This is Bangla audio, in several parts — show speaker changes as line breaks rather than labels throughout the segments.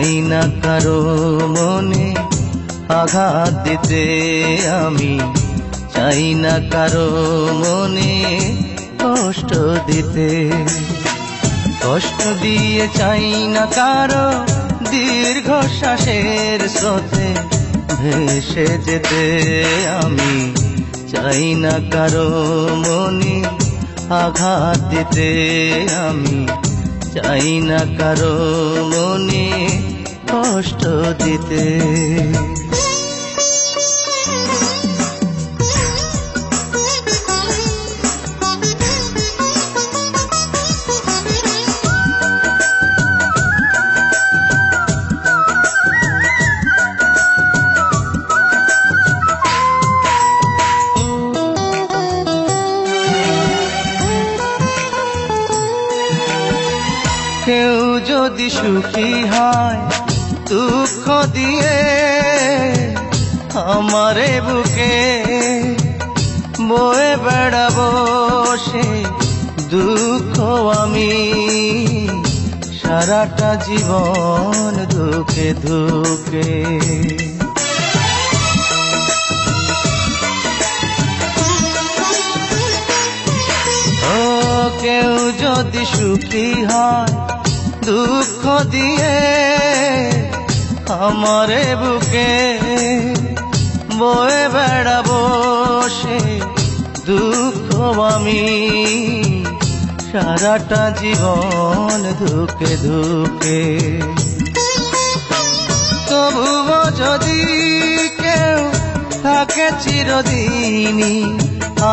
চাই না কারো মনে আঘাত দিতে, আমি চাই না কারো মনে কষ্ট দিতে। কষ্ট দিয়ে চাই না কারো দীর্ঘশ্বাসের স্রোতে ভেসে যেতে, আমি চাই না কারো মনে আঘাত দিতে, আমি চাই না কারো মনে কষ্ট দিতে। কেউ যদি সুখী হয় দুঃখ দিয়ে, আমারে বুকে বয়ে বেড়াবো সে দুঃখ আমি, সারাটা জীবন দুঃখে দুঃখে। কেউ যদি সুখী হয় দুঃখ দিয়ে, আমারে বুকে বয়ে বেড়াবো সে দুঃখ আমি, সারাটা জীবন দুঃখে দুঃখে। তবুও যদি কেউ থাকে চিরদিনই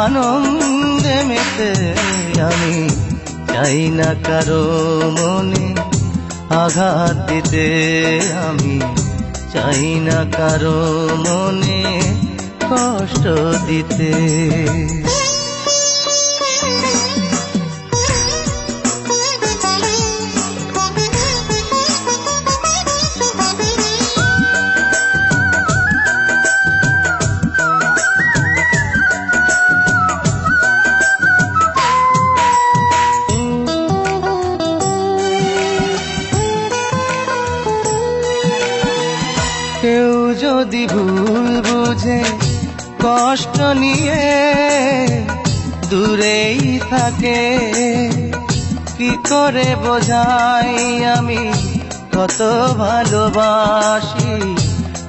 আনন্দে মেতে, আমি চাই না কারো মনে আঘাত দিতে, আমি চাই না কারো মনে কষ্ট দিতে। কেউ যদি ভুল বুঝে কষ্ট নিয়ে দূরেই থাকে, কি করে বোঝাই আমি কত ভালোবাসি,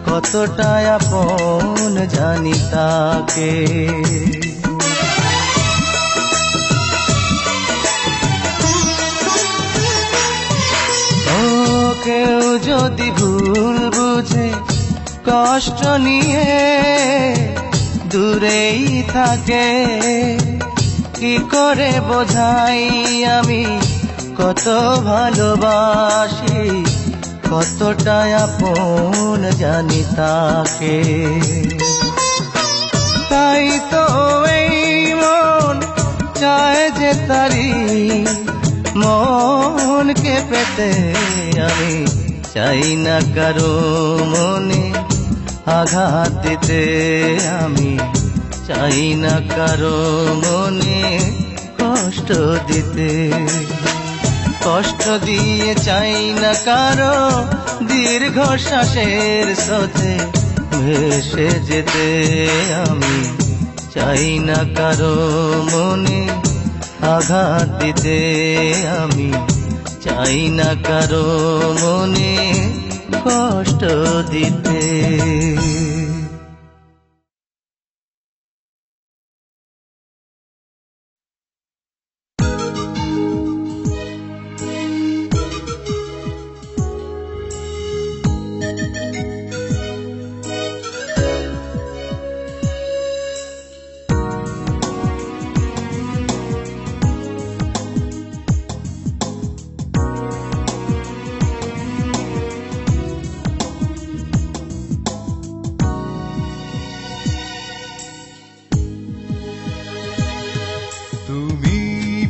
কতটা আপন জানি তাকে। কেউ যদি ভুল বুঝে কষ্ট নিয়ে দূরেই থাকে, কি করে বোঝাই আমি কত ভালোবাসি, কতটা আপন জানি তাকে। তাই তো এই মন চায় যে তারি মনকে পেতে, আমি চাই না কারো মনে আঘাত দিতে, আমি চাই না কারো মনে কষ্ট দিতে। কষ্ট দিয়ে চাই না কারো দীর্ঘশ্বাসের স্রোতে ভেসে যেতে, আমি চাই না কারো মনে আঘাত দিতে, আমি চাই না কারো মনে কষ্ট দিতে।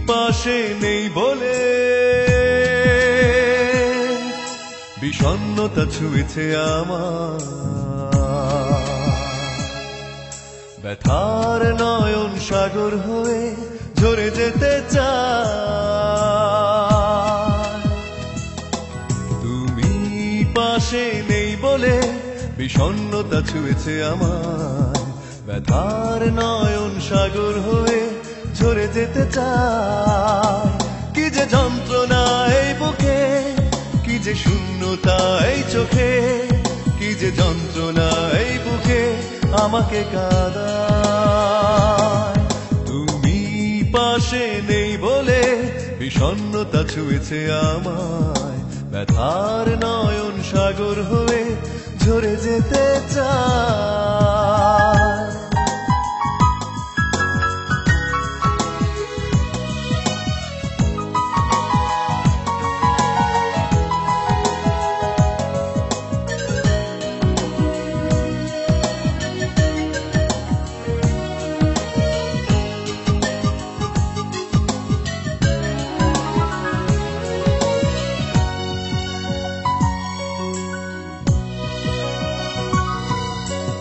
পাশে নেই বলে বিষণ্ণতা ছুঁয়েছে আমার, ব্যথার নয়ন সাগর হয়ে ঝরে যেতে চায়। তুমি পাশে নেই বলে বিষণ্ণতা ছুঁয়েছে আমায়, ব্যথার নয়ন সাগর হয়ে ঝরে যেতে চায়। কি যে যন্ত্রণা এই বুকে, কি যে শূন্যতা এই চোখে, কি যে যন্ত্রণা এই বুকে আমাকে কাঁদায়। তুমি পাশে নেই বলে বিষণ্ণতা ছুঁয়েছে আমায়, ব্যথার নয়ন সাগর হয়ে ঝরে যেতে চায়।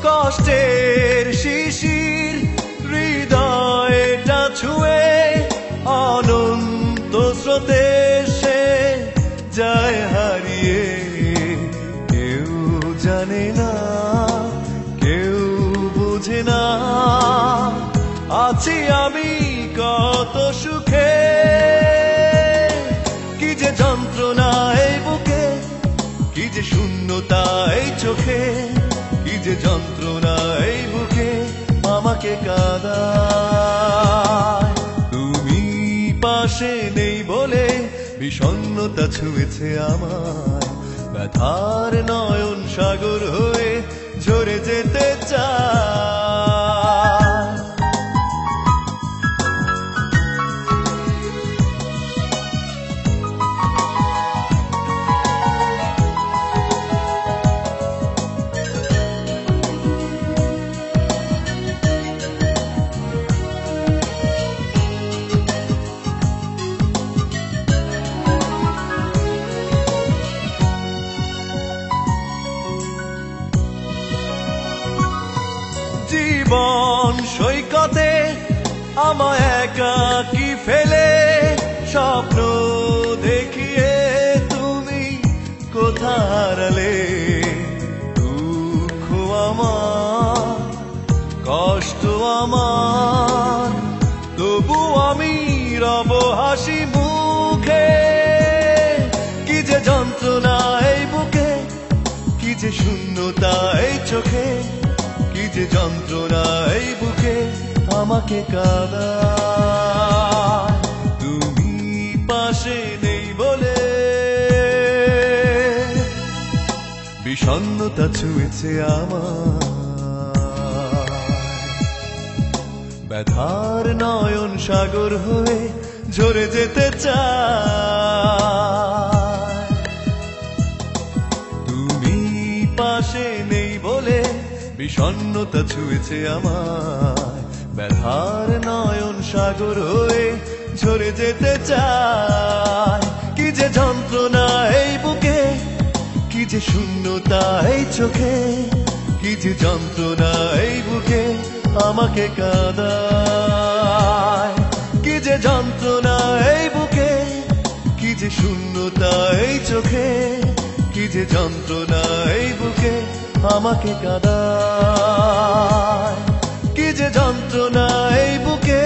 কষ্টের শিশির হৃদয়টা ছুঁয়ে অনন্ত স্রোতে সে যায় হারিয়ে। কেউ জানে না, কেউ বুঝে না, আছি আমি কত সুখে। কি যে যন্ত্রণা এই বুকে, কি যে শূন্যতা এই চোখে, কি যে যন্ত্রণা এই বুকে আমাকে কাঁদায়। তুমি পাশে নেই বলে বিষণ্ণতা ছুঁয়েছে আমায়, ব্যথার নয়ন সাগর হয়ে ঝরে যেতে চায়। জীবন সৈকতে আমায় একাকী ফেলে স্বপ্ন দেখিয়ে তুমি কোথা হারালে। দুঃখ আমার, কষ্ট আমার, তবু আমি রব হাসি মুখে। কি যে যন্ত্রণা এই বুকে, কি যে শূন্যতা এই চোখে, কি যে যন্ত্রণা এই বুকে আমাকে কাঁদায়। তুমি পাশে নেই বলে বিষণ্ণতা ছুঁয়েছে আমায়, ব্যথার নয়ন সাগর হয়ে ঝরে যেতে চায়। তুমি পাশে নেই বলে বিষণ্ণতা ছুঁয়েছে আমায়, ব্যথার নয়ন সাগর হয়ে ঝরে যেতে চায়। কি যে যন্ত্রণা এই বুকে, কি যে শূন্যতা এই চোখে, কি যে যন্ত্রণা এই বুকে আমাকে কাঁদায়। কি যে যন্ত্রণা এই বুকে, কি যে শূন্যতা এই চোখে, কি যে যন্ত্রণা এই বুকে আমাকে কাঁদায়। কি যে যন্ত্রণা এই বুকে,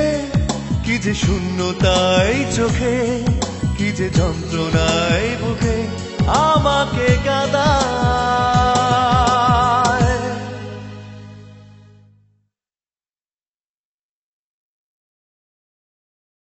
কি যে শূন্যতা এই চোখে, কি যে যন্ত্রণা এই বুকে আমার